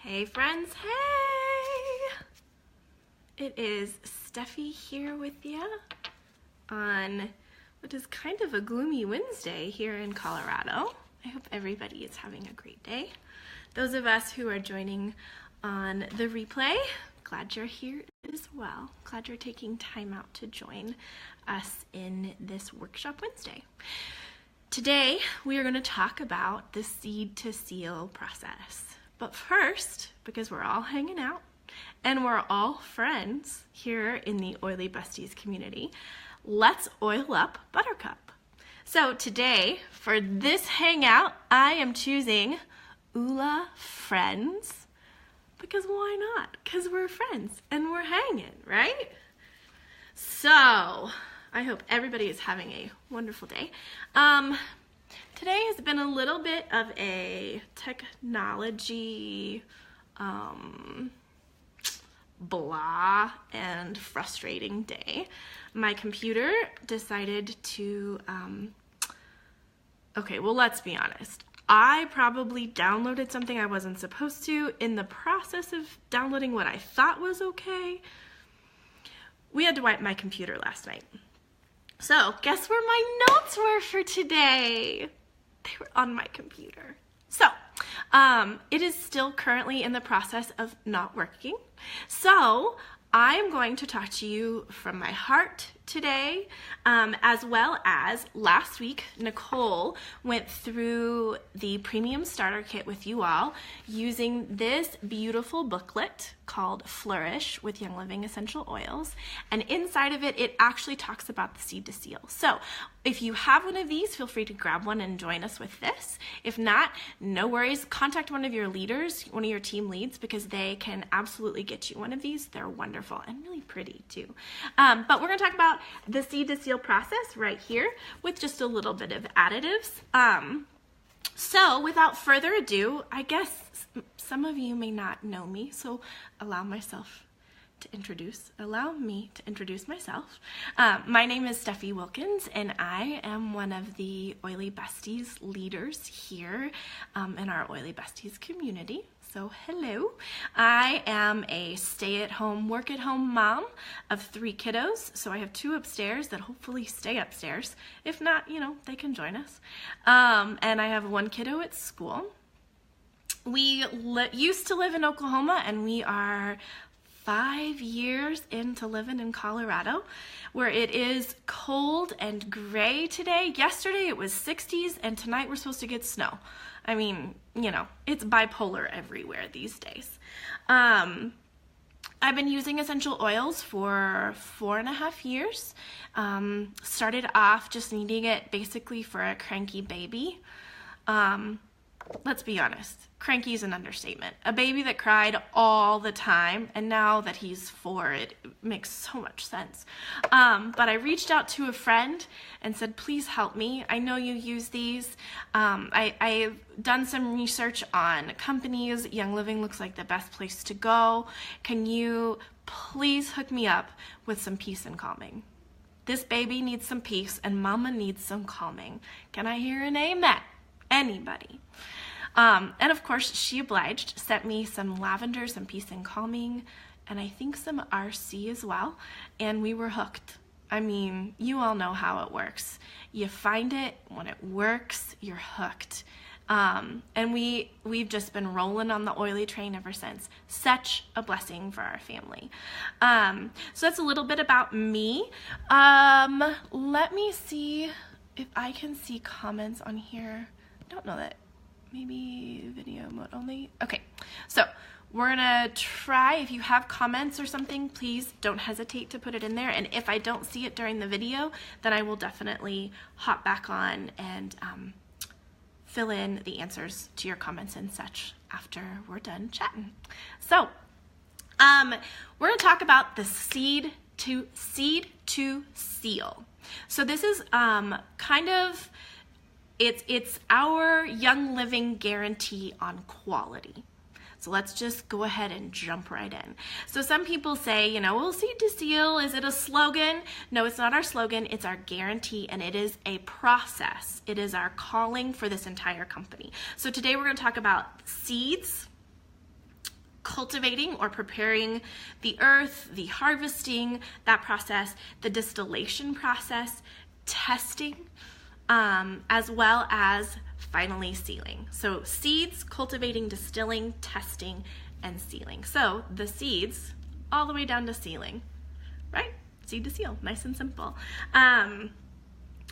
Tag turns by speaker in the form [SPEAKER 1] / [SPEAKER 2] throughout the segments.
[SPEAKER 1] Hey friends, hey! It is Steffi here with you on what is kind of a gloomy Wednesday here in Colorado. I hope everybody is having a great day. Those of us who are joining on the replay, glad you're here as well. Glad you're taking time out to join us in this Workshop Wednesday. Today, we are going to talk about the seed to seal process. But first, because we're all hanging out and we're all friends here in the Oily Besties community, let's oil up Buttercup. So today, for this hangout, I am choosing Oola Friends, because why not? Because we're friends and we're hanging, right? So, I hope everybody is having a wonderful day. Today has been a little bit of a technology blah and frustrating day. My computer decided to, okay, well, let's be honest. I probably downloaded something I wasn't supposed to. In the process of downloading what I thought was okay, we had to wipe my computer last night. So, guess where my notes were for today? They were on my computer. So, it is still currently in the process of not working. So, I am going to talk to you from my heart today, as well as last week, Nicole went through the Premium Starter Kit with you all using this beautiful booklet called Flourish with Young Living Essential Oils. And inside of it, it actually talks about the seed to seal. So if you have one of these, feel free to grab one and join us with this. If not, no worries. Contact one of your leaders, one of your team leads, because they can absolutely get you one of these. They're wonderful and really pretty too. But we're going to talk about the seed to seal process right here with just a little bit of additives. So without further ado, I guess some of you may not know me, so allow me to introduce myself. My name is Steffi Wilkins, and I am one of the Oily Besties leaders here in our Oily Besties community. So hello, I am a stay-at-home, work-at-home mom of 3 kiddos. So I have 2 upstairs that hopefully stay upstairs. If not, you know, they can join us. And I have 1 kiddo at school. We used to live in Oklahoma, and we are 5 years into living in Colorado, where it is cold and gray today. Yesterday it was 60s, and tonight we're supposed to get snow. I mean, you know, it's bipolar everywhere these days. I've been using essential oils for 4.5 years. Started off just needing it basically for a cranky baby. Let's be honest, cranky is an understatement. A baby that cried all the time, and now that he's 4, it makes so much sense. But I reached out to a friend and said, please help me. I know you use these. I've done some research on companies. Young Living looks like the best place to go. Can you please hook me up with some peace and calming? This baby needs some peace, and mama needs some calming. Can I hear an amen? Anybody? And of course, she obliged, sent me some lavender, some peace and calming, and I think some RC as well, and we were hooked. I mean, you all know how it works. You find it, when it works, you're hooked. And we've just been rolling on the oily train ever since. Such a blessing for our family. So that's a little bit about me. Let me see if I can see comments on here. I don't know that. Maybe video mode only. Okay, so we're gonna try. If you have comments or something, please don't hesitate to put it in there. And if I don't see it during the video, then I will definitely hop back on and fill in the answers to your comments and such after we're done chatting. So we're gonna talk about the seed to seal. So this is kind of It's our Young Living guarantee on quality. So let's just go ahead and jump right in. So some people say, you know, well, seed to seal, is it a slogan? No, it's not our slogan, it's our guarantee, and it is a process. It is our calling for this entire company. So today we're going to talk about seeds cultivating or preparing the earth, the harvesting, that process, the distillation process, testing, as well as finally sealing. So seeds, cultivating, distilling, testing, and sealing. So the seeds all the way down to sealing, right? Seed to seal, nice and simple. And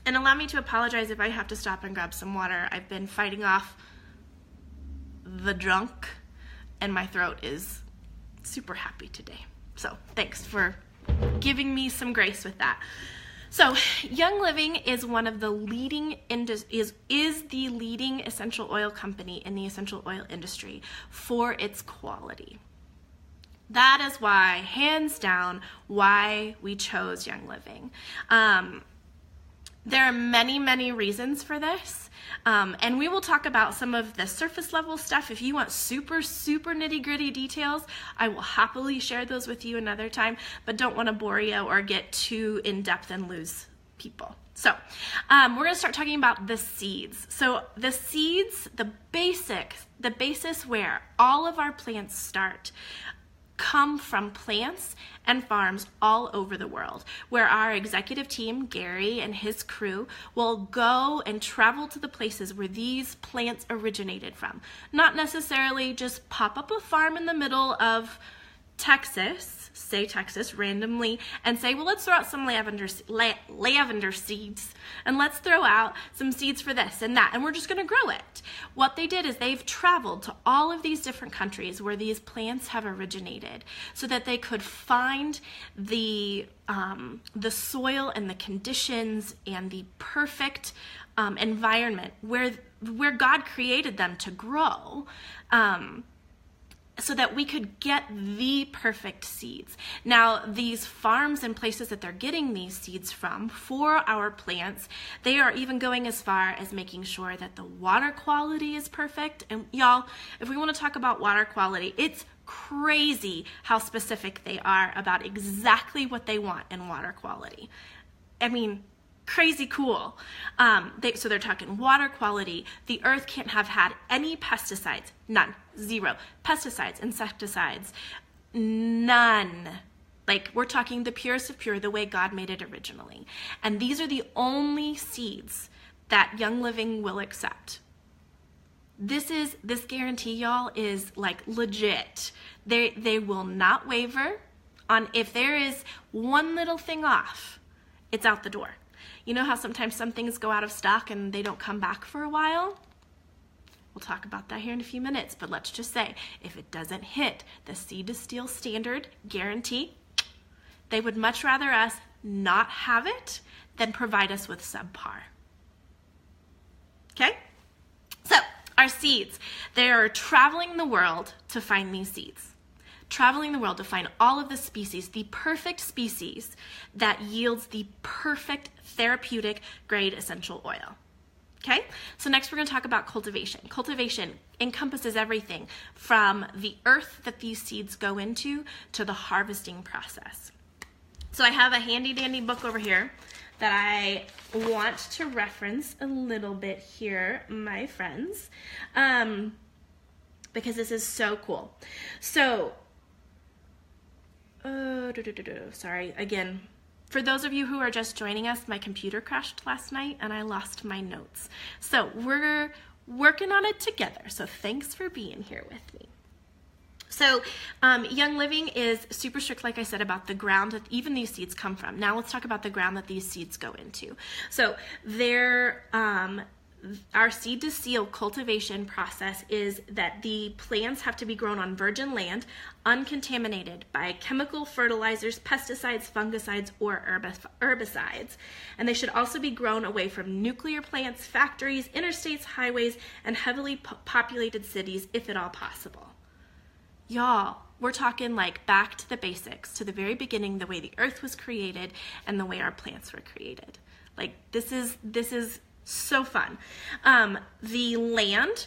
[SPEAKER 1] allow me to apologize if I have to stop and grab some water. I've been fighting off the drunk and my throat is super happy today. So thanks for giving me some grace with that. So Young Living is one of the leading is the leading essential oil company in the essential oil industry for its quality. That is why, hands down, why we chose Young Living. There are many, many reasons for this, and we will talk about some of the surface level stuff. If you want super, super nitty gritty details, I will happily share those with you another time, but don't want to bore you or get too in depth and lose people. So we're going to start talking about the seeds. So the seeds, the basis where all of our plants start, come from plants and farms all over the world, where our executive team, Gary and his crew, will go and travel to the places where these plants originated from. Not necessarily just pop up a farm in the middle of Texas, say Texas randomly, and say, well, let's throw out some lavender seeds, and let's throw out some seeds for this and that, and we're just going to grow it. What they did is they've traveled to all of these different countries where these plants have originated so that they could find the soil and the conditions and the perfect environment where God created them to grow, so that we could get the perfect seeds. Now, these farms and places that they're getting these seeds from for our plants, they are even going as far as making sure that the water quality is perfect. And y'all, if we want to talk about water quality, it's crazy how specific they are about exactly what they want in water quality. I mean, crazy cool. So they're talking water quality. The earth can't have had any pesticides, none, zero. Pesticides, insecticides, none. Like, we're talking the purest of pure, the way God made it originally. And these are the only seeds that Young Living will accept. This guarantee, y'all, is like legit. They will not waver on if there is one little thing off, it's out the door. You know how sometimes some things go out of stock and they don't come back for a while? We'll talk about that here in a few minutes, but let's just say if it doesn't hit the Seed to Steel standard guarantee, they would much rather us not have it than provide us with subpar. Okay? So, our seeds, they are traveling the world to find these seeds. Traveling the world to find all of the species, the perfect species that yields the perfect therapeutic grade essential oil. Okay, so next we're going to talk about cultivation. Cultivation encompasses everything from the earth that these seeds go into to the harvesting process. So I have a handy dandy book over here that I want to reference a little bit here, my friends, because this is so cool. So, sorry, again, for those of you who are just joining us, my computer crashed last night and I lost my notes. So we're working on it together. So thanks for being here with me. So Young Living is super strict, like I said, about the ground that even these seeds come from. Now let's talk about the ground that these seeds go into. So our seed to seal cultivation process is that the plants have to be grown on virgin land, uncontaminated by chemical fertilizers, pesticides, fungicides, or herbicides. And they should also be grown away from nuclear plants, factories, interstates, highways, and heavily populated cities, if at all possible. Y'all, we're talking like back to the basics, to the very beginning, the way the earth was created and the way our plants were created. Like, this is so fun. The land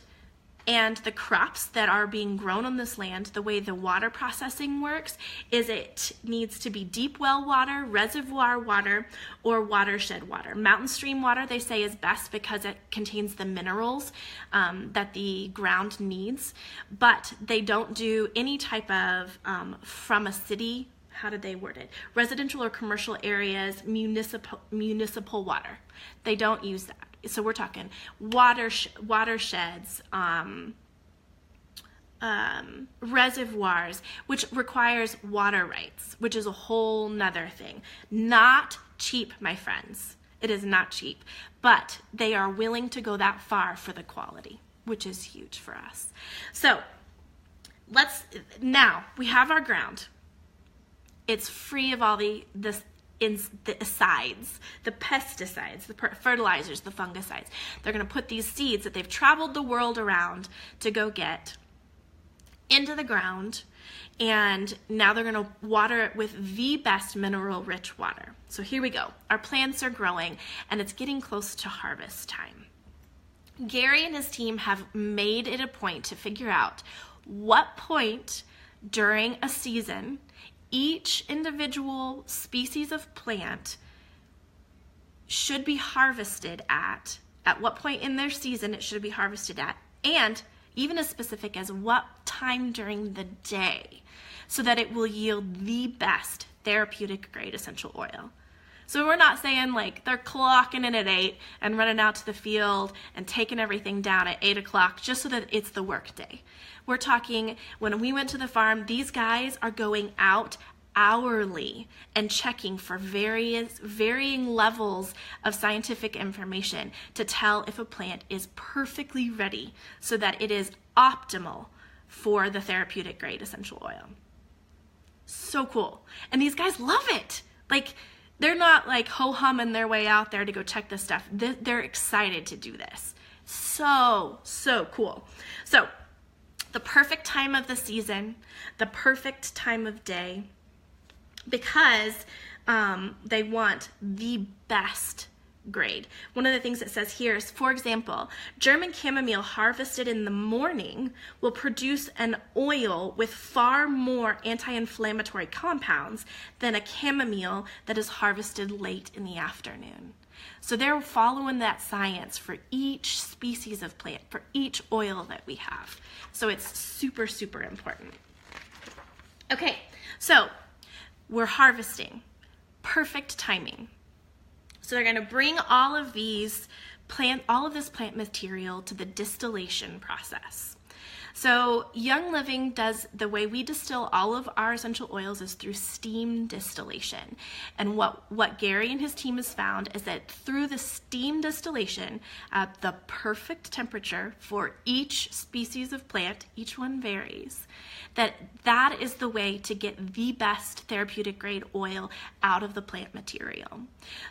[SPEAKER 1] And the crops that are being grown on this land, the way the water processing works is it needs to be deep well water, reservoir water, or watershed water. Mountain stream water, they say, is best because it contains the minerals that the ground needs, but they don't do any type of from a city, how did they word it? Residential or commercial areas, municipal water. They don't use that. So we're talking watersheds, reservoirs, which requires water rights, which is a whole nother thing. Not cheap, my friends. It is not cheap, but they are willing to go that far for the quality, which is huge for us. So now we have our ground. It's free of all the asides, the pesticides, the fertilizers, the fungicides. They're going to put these seeds that they've traveled the world around to go get into the ground, and now they're going to water it with the best mineral-rich water. So here we go. Our plants are growing, and it's getting close to harvest time. Gary and his team have made it a point to figure out what point during a season each individual species of plant should be harvested at what point in their season it should be harvested at, and even as specific as what time during the day, so that it will yield the best therapeutic grade essential oil. So we're not saying like they're clocking in at 8 and running out to the field and taking everything down at 8 o'clock just so that it's the work day. We're talking when we went to the farm, these guys are going out hourly and checking for varying levels of scientific information to tell if a plant is perfectly ready so that it is optimal for the therapeutic grade essential oil. So cool. And these guys love it. Like, they're not like ho-humming their way out there to go check this stuff. They're excited to do this. So cool. So the perfect time of the season, the perfect time of day, because they want the best grade. One of the things it says here is, for example, German chamomile harvested in the morning will produce an oil with far more anti-inflammatory compounds than a chamomile that is harvested late in the afternoon. So they're following that science for each species of plant, for each oil that we have. So it's super, super important. Okay, so we're harvesting. Perfect timing. So they're going to bring all of this plant material to the distillation process. So Young Living does, the way we distill all of our essential oils is through steam distillation. And what Gary and his team has found is that through the steam distillation at the perfect temperature for each species of plant, each one varies, that is the way to get the best therapeutic grade oil out of the plant material.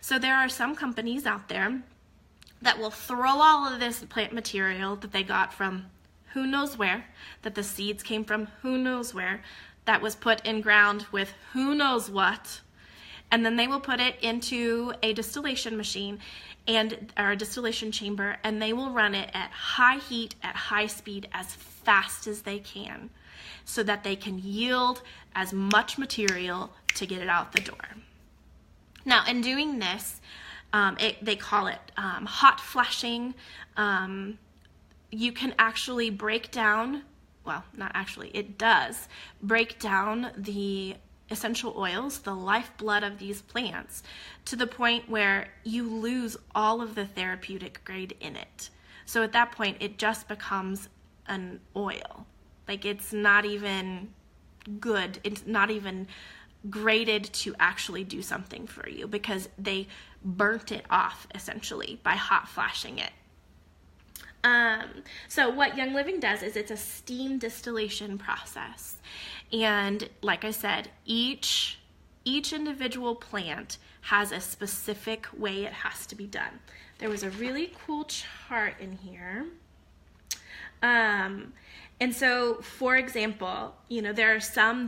[SPEAKER 1] So there are some companies out there that will throw all of this plant material that they got from who knows where, that the seeds came from who knows where, that was put in ground with who knows what, and then they will put it into a distillation machine or a distillation chamber, and they will run it at high heat, at high speed, as fast as they can, so that they can yield as much material to get it out the door. Now, in doing this, they call it hot flashing. You can actually break down, well, not actually, it does break down the essential oils, the lifeblood of these plants, to the point where you lose all of the therapeutic grade in it. So at that point, it just becomes an oil. Like, it's not even good, it's not even graded to actually do something for you, because they burnt it off essentially by hot flashing it. So what Young Living does is it's a steam distillation process. And like I said, each individual plant has a specific way it has to be done. There was a really cool chart in here. And so, for example, there are some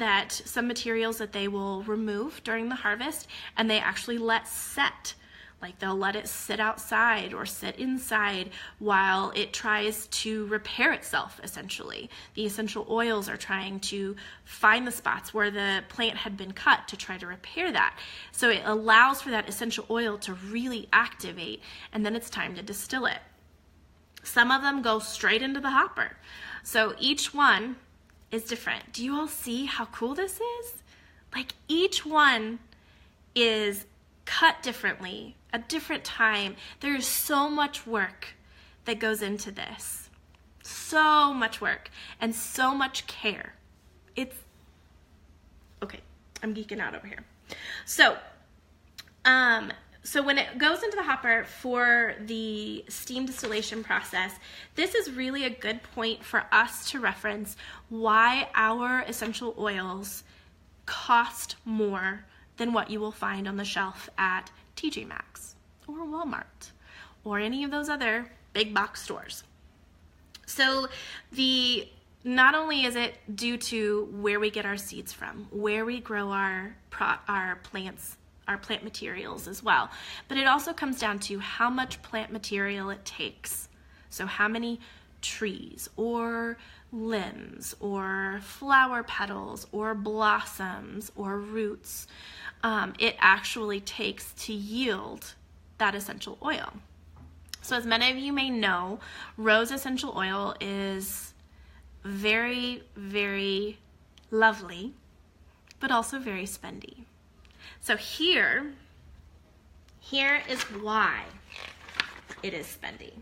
[SPEAKER 1] materials that they will remove during the harvest, and they actually let set Like they'll let it sit outside or sit inside while it tries to repair itself, essentially. The essential oils are trying to find the spots where the plant had been cut to try to repair that. So it allows for that essential oil to really activate, and then it's time to distill it. Some of them go straight into the hopper. So each one is different. Do you all see how cool this is? Like each one is cut differently, a different time. There's so much work that goes into this. So much work and so much care. It's, okay, I'm geeking out over here. So when it goes into the hopper for the steam distillation process, this is really a good point for us to reference why our essential oils cost more than what you will find on the shelf at TJ Maxx or Walmart or any of those other big box stores. So not only is it due to where we get our seeds from, where we grow our plants, our plant materials as well, but it also comes down to how much plant material it takes. So how many trees or limbs or flower petals or blossoms or roots it actually takes to yield that essential oil. So as many of you may know, rose essential oil is very, very lovely, but also very spendy. So here is why it is spendy.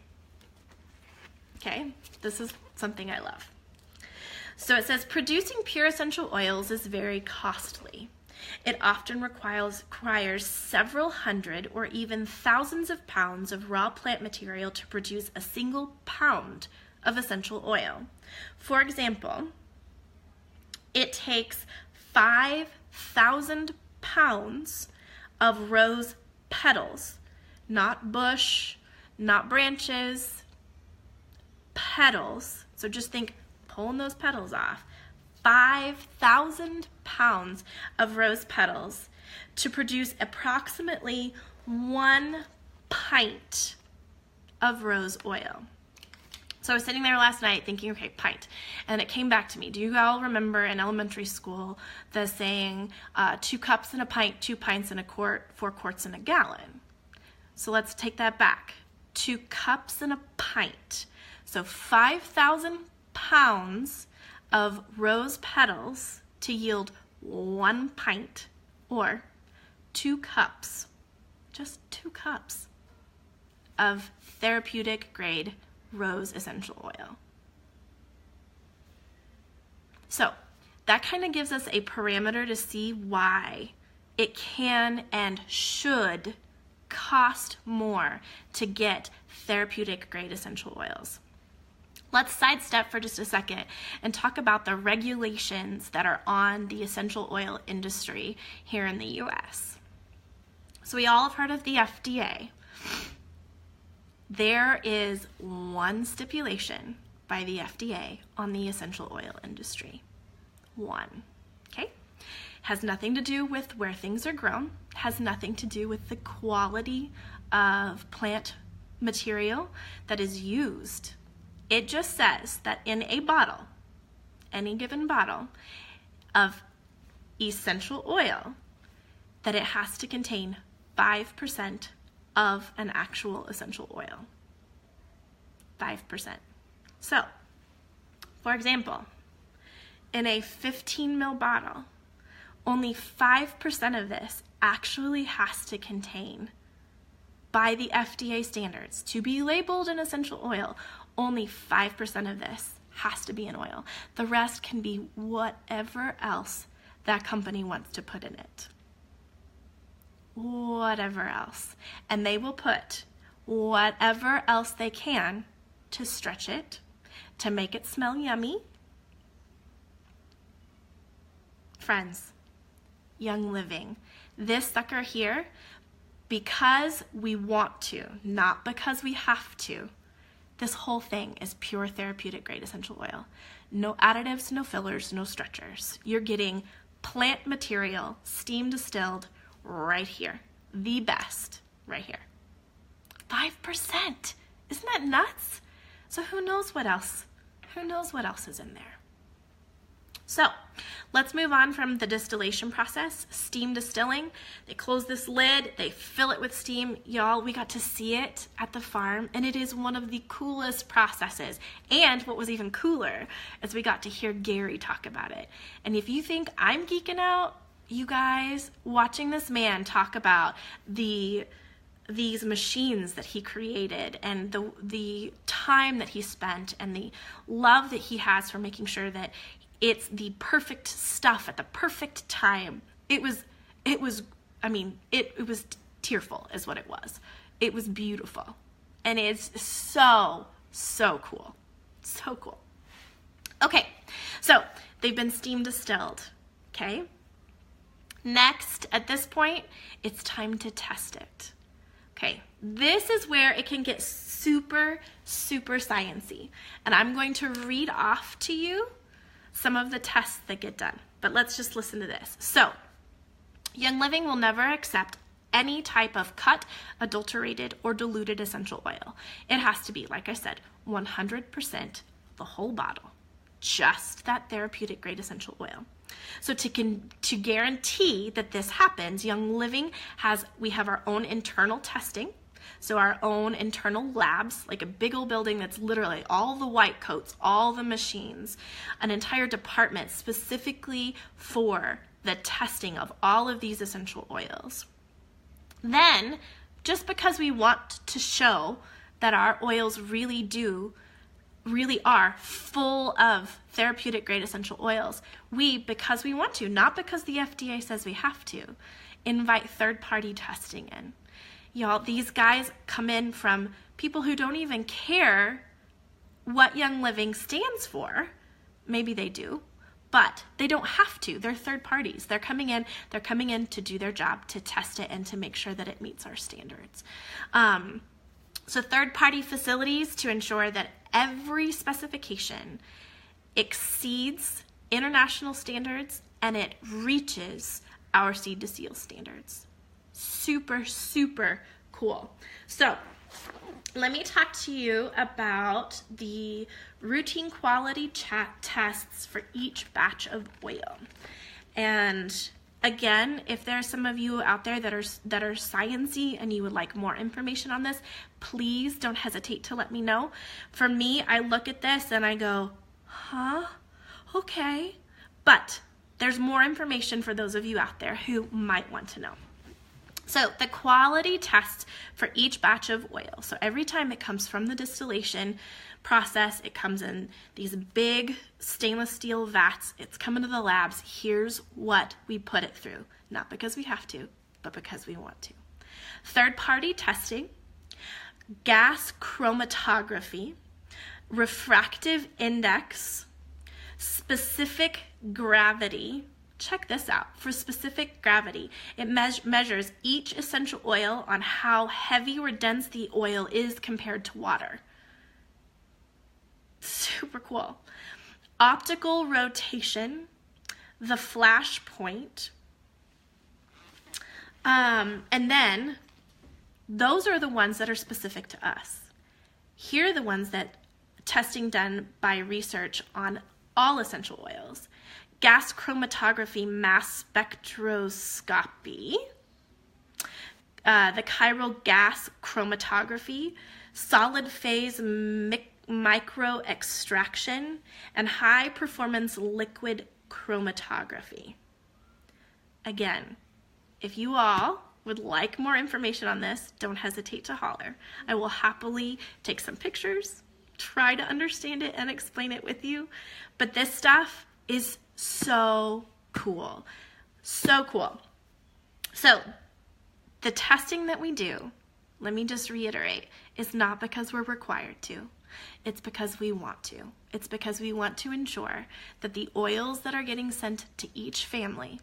[SPEAKER 1] Okay, this is something I love. So it says, producing pure essential oils is very costly. It often requires several hundred or even thousands of pounds of raw plant material to produce a single pound of essential oil. For example, it takes 5,000 pounds of rose petals, not bush, not branches, petals. So just think pulling those petals off. 5,000 pounds of rose petals to produce approximately 1 pint of rose oil. So I was sitting there last night thinking, okay, pint. And it came back to me. Do you all remember in elementary school the saying, 2 cups in a pint, 2 pints in a quart, 4 quarts in a gallon? So let's take that back. 2 cups in a pint. So 5,000 pounds of rose petals to yield 1 pint, or 2 cups, just 2 cups of therapeutic grade rose essential oil. So that kind of gives us a parameter to see why it can and should cost more to get therapeutic grade essential oils. Let's sidestep for just a second and talk about the regulations that are on the essential oil industry here in the US. So we all have heard of the FDA. There is one stipulation by the FDA on the essential oil industry. One, okay? Has nothing to do with where things are grown, has nothing to do with the quality of plant material that is used. It just says that in a bottle, any given bottle of essential oil, that it has to contain 5% of an actual essential oil. 5%. So, for example, in a 15 ml bottle, only 5% of this actually has to contain, by the FDA standards, to be labeled an essential oil, only 5% of this has to be an oil. The rest can be whatever else that company wants to put in it. Whatever else. And they will put whatever else they can to stretch it, to make it smell yummy. Friends, Young Living, this sucker here, because we want to, not because we have to, this whole thing is pure therapeutic grade essential oil. No additives, no fillers, no stretchers. You're getting plant material, steam distilled, right here. The best, right here. 5%. Isn't that nuts? So who knows what else? Who knows what else is in there? So let's move on from the distillation process, steam distilling. They close this lid, they fill it with steam. Y'all, we got to see it at the farm, and it is one of the coolest processes. And what was even cooler is we got to hear Gary talk about it. And if you think I'm geeking out, you guys, watching this man talk about these machines that he created and the time that he spent and the love that he has for making sure that it's the perfect stuff at the perfect time. It was tearful is what it was. It was beautiful. And it's so cool. So cool. Okay, so they've been steam distilled, okay? Next, at this point, it's time to test it. Okay, this is where it can get super sciencey. And I'm going to read off to you some of the tests that get done. But let's just listen to this. So, Young Living will never accept any type of cut, adulterated, or diluted essential oil. It has to be, like I said, 100% the whole bottle. Just that therapeutic grade essential oil. So to guarantee that this happens, Young Living we have our own internal testing. So our own internal labs, like a big old building that's literally all the white coats, all the machines, an entire department specifically for the testing of all of these essential oils. Then, just because we want to show that our oils really are full of therapeutic grade essential oils, because we want to, not because the FDA says we have to, invite third-party testing in. Y'all, these guys come in from people who don't even care what Young Living stands for. Maybe they do, but they don't have to. They're third parties. They're coming in to do their job, to test it and to make sure that it meets our standards. So third-party facilities to ensure that every specification exceeds international standards and it reaches our seed to seal standards. Super cool. So let me talk to you about the routine quality tests for each batch of oil. And again, if there's some of you out there that are sciencey and you would like more information on this, please don't hesitate to let me know. For me, I look at this and I go, huh? Okay. But there's more information for those of you out there who might want to know. So the quality test for each batch of oil. So every time it comes from the distillation process, it comes in these big stainless steel vats. It's coming to the labs. Here's what we put it through. Not because we have to, but because we want to. Third-party testing, gas chromatography, refractive index, specific gravity. Check this out. For specific gravity, it measures each essential oil on how heavy or dense the oil is compared to water. Super cool. Optical rotation, the flash point, and then those are the ones that are specific to us. Here are the ones that testing done by research on all essential oils. Gas chromatography, mass spectroscopy, the chiral gas chromatography, solid phase micro extraction, and high performance liquid chromatography. Again, if you all would like more information on this, don't hesitate to holler. I will happily take some pictures, try to understand it and explain it with you, but this stuff is so cool. So cool. So the testing that we do, let me just reiterate, is not because we're required to. It's because we want to. It's because we want to ensure that the oils that are getting sent to each family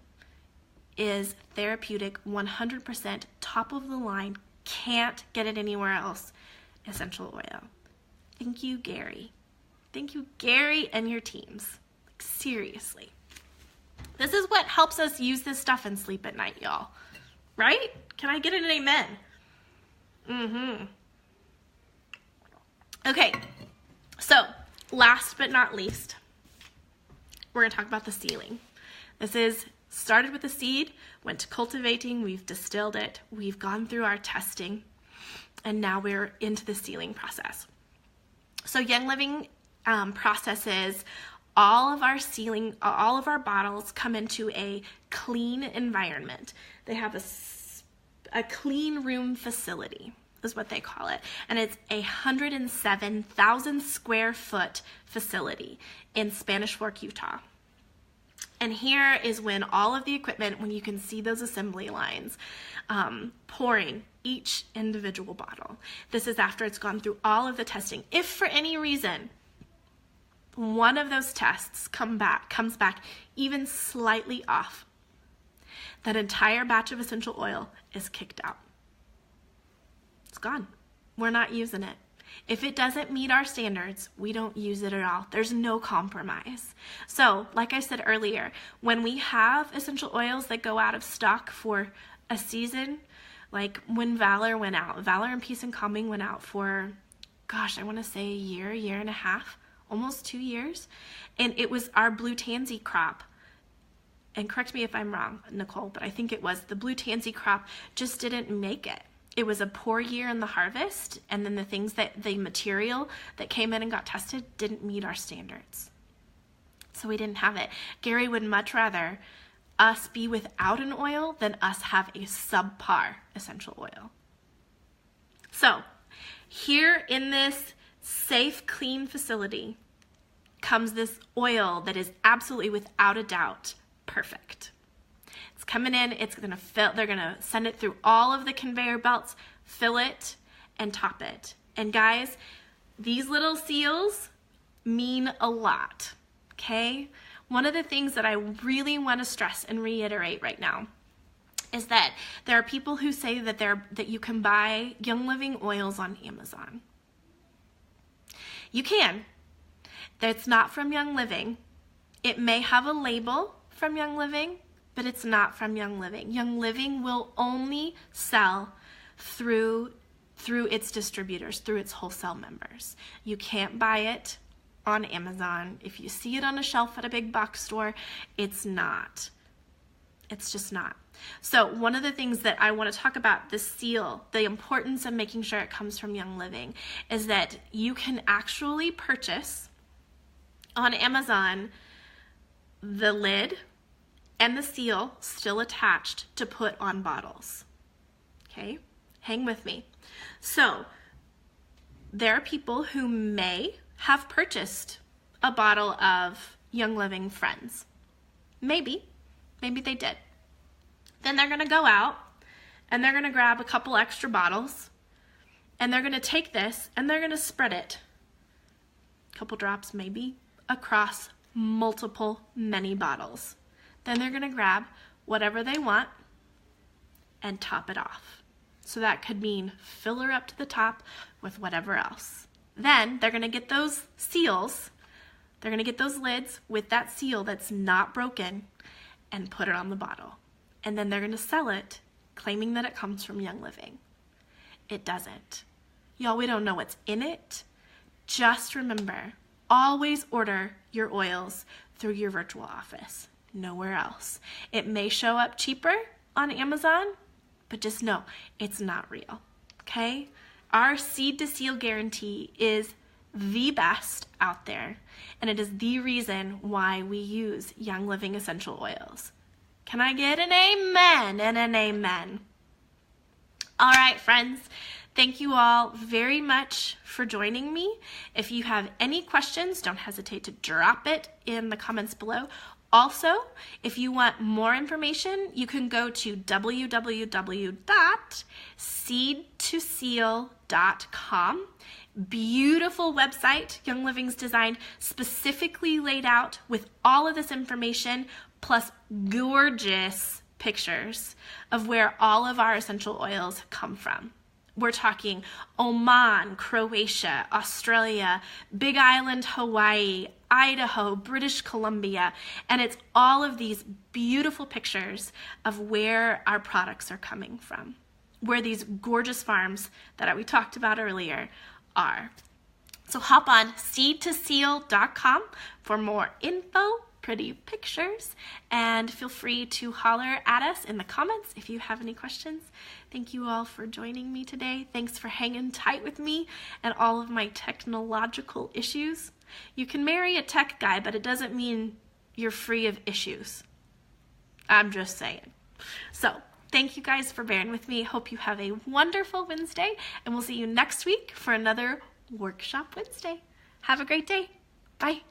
[SPEAKER 1] is therapeutic, 100% top of the line, can't get it anywhere else, essential oil. Thank you, Gary. Thank you, Gary, and your teams. Seriously. This is what helps us use this stuff and sleep at night, y'all. Right? Can I get an amen? Okay, so last but not least, we're going to talk about the sealing. This is started with the seed, went to cultivating, we've distilled it, we've gone through our testing, and now we're into the sealing process. So Young Living processes all of our bottles come into a clean environment. They have a clean room facility is what they call it. And it's a 107,000 square foot facility in Spanish Fork, Utah. And here is when all of the equipment, when you can see those assembly lines, pouring each individual bottle. This is after it's gone through all of the testing. If for any reason one of those tests comes back even slightly off, that entire batch of essential oil is kicked out. It's gone. We're not using it. If it doesn't meet our standards, we don't use it at all. There's no compromise. So, like I said earlier, when we have essential oils that go out of stock for a season, like when Valor went out, Valor and Peace and Calming went out for, I want to say a year and a half, almost 2 years. And it was our blue tansy crop. And correct me if I'm wrong, Nicole, but I think it was the blue tansy crop just didn't make it. It was a poor year in the harvest, and then the material that came in and got tested didn't meet our standards. So we didn't have it. Gary would much rather us be without an oil than us have a subpar essential oil. So here in this safe, clean facility comes this oil that is absolutely, without a doubt, perfect. It's coming in, it's gonna fill, they're gonna send it through all of the conveyor belts, fill it, and top it. And guys, these little seals mean a lot, okay? One of the things that I really wanna stress and reiterate right now is that there are people who say that you can buy Young Living oils on Amazon. You can. That's not from Young Living. It may have a label from Young Living, but it's not from Young Living. Young Living will only sell through its distributors, through its wholesale members. You can't buy it on Amazon. If you see it on a shelf at a big box store, it's not. It's just not. So one of the things that I want to talk about, the seal, the importance of making sure it comes from Young Living, is that you can actually purchase on Amazon the lid and the seal still attached to put on bottles. Okay, hang with me. So there are people who may have purchased a bottle of Young Living Friends. Maybe they did. Then they're gonna go out and they're gonna grab a couple extra bottles and they're gonna take this and they're gonna spread it, a couple drops maybe, across many bottles. Then they're gonna grab whatever they want and top it off. So that could mean fill her up to the top with whatever else. Then they're gonna get those seals, they're gonna get those lids with that seal that's not broken and put it on the bottle. And then they're gonna sell it claiming that it comes from Young Living. It doesn't. Y'all, we don't know what's in it. Just remember, always order your oils through your virtual office. Nowhere else. It may show up cheaper on Amazon, but just know it's not real, okay? Our seed to seal guarantee is the best out there, and it is the reason why we use Young Living essential oils. Can I get an amen and an amen? All right, friends. Thank you all very much for joining me. If you have any questions, don't hesitate to drop it in the comments below. Also, if you want more information, you can go to www.seedtoseal.com. Beautiful website Young Living's designed, specifically laid out with all of this information, plus gorgeous pictures of where all of our essential oils come from. We're talking Oman, Croatia, Australia, Big Island, Hawaii, Idaho, British Columbia, and it's all of these beautiful pictures of where our products are coming from, where these gorgeous farms that we talked about earlier are. So hop on seedtoseal.com for more info, pretty pictures, and feel free to holler at us in the comments if you have any questions. Thank you all for joining me today. Thanks for hanging tight with me and all of my technological issues. You can marry a tech guy, but it doesn't mean you're free of issues. I'm just saying. So, thank you guys for bearing with me. Hope you have a wonderful Wednesday, and we'll see you next week for another Workshop Wednesday. Have a great day. Bye.